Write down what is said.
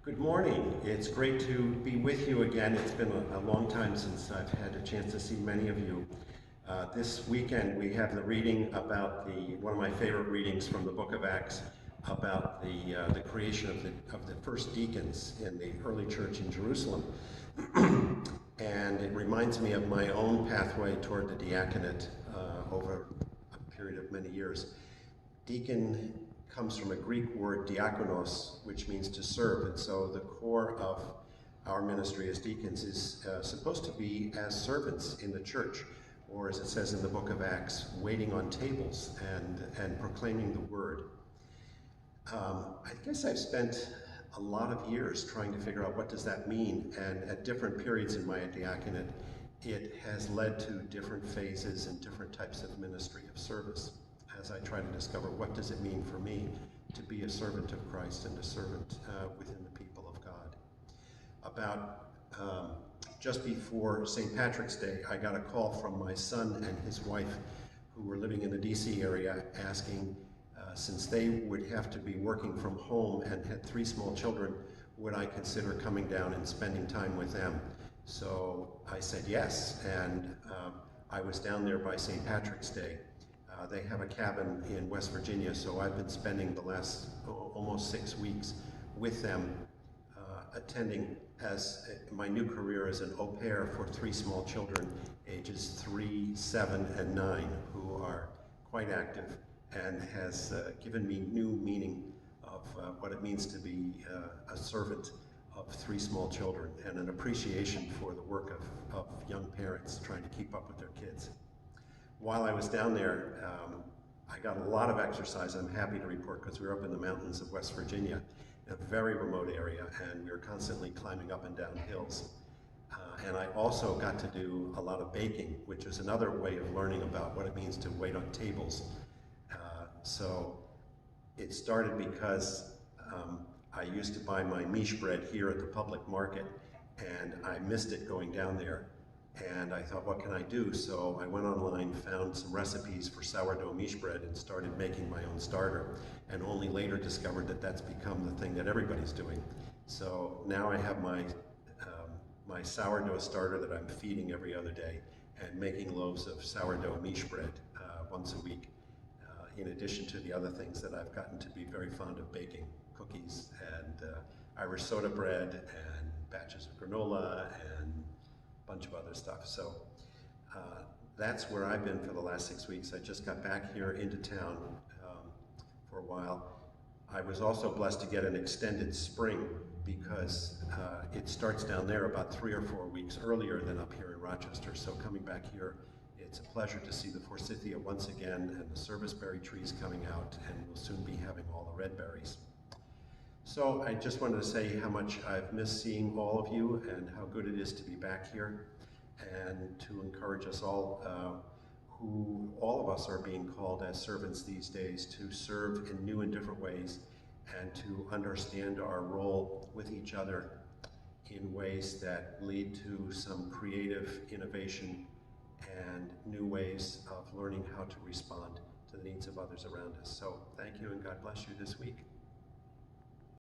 Good morning. It's great to be with you again. It's been a long time since I've had a chance to see many of you. This weekend we have the reading about one of my favorite readings from the book of Acts about the creation of the first deacons in the early church in Jerusalem. And it reminds me of my own pathway toward the diaconate over a period of many years. Deacon comes from a Greek word diakonos, which means to serve, and so the core of our ministry as deacons is supposed to be as servants in the church, or as it says in the book of Acts, waiting on tables and proclaiming the word. I guess I've spent a lot of years trying to figure out what does that mean, and at different periods in my diaconate, it has led to different phases and different types of ministry of service, as I try to discover what does it mean for me to be a servant of Christ and a servant within the people of God. About just before St. Patrick's Day, I got a call from my son and his wife who were living in the DC area asking, since they would have to be working from home and had 3 small children, would I consider coming down and spending time with them? So I said yes, and I was down there by St. Patrick's Day. They have a cabin in West Virginia, so I've been spending the last almost 6 weeks with them, attending as my new career as an au pair for 3 small children, ages 3, 7, and 9, who are quite active and has given me new meaning of what it means to be a servant of 3 small children and an appreciation for the work of young parents trying to keep up with their kids. While I was down there, I got a lot of exercise, I'm happy to report, because we were up in the mountains of West Virginia, in a very remote area, and we were constantly climbing up and down hills. And I also got to do a lot of baking, which is another way of learning about what it means to wait on tables. So it started because I used to buy my miche bread here at the public market, and I missed it going down there. And I thought, what can I do? So I went online, found some recipes for sourdough miche bread, and started making my own starter. And only later discovered that that's become the thing that everybody's doing. So now I have my sourdough starter that I'm feeding every other day, and making loaves of sourdough miche bread once a week, in addition to the other things that I've gotten to be very fond of baking, cookies and Irish soda bread and batches of granola and bunch of other stuff. So that's where I've been for the last 6 weeks. I just got back here into town for a while. I was also blessed to get an extended spring because it starts down there about 3 or 4 weeks earlier than up here in Rochester. So coming back here, it's a pleasure to see the forsythia once again and the serviceberry trees coming out, and we'll soon be having all the red berries. So I just wanted to say how much I've missed seeing all of you and how good it is to be back here, and to encourage us all, who all of us are being called as servants these days, to serve in new and different ways and to understand our role with each other in ways that lead to some creative innovation and new ways of learning how to respond to the needs of others around us. So thank you and God bless you this week.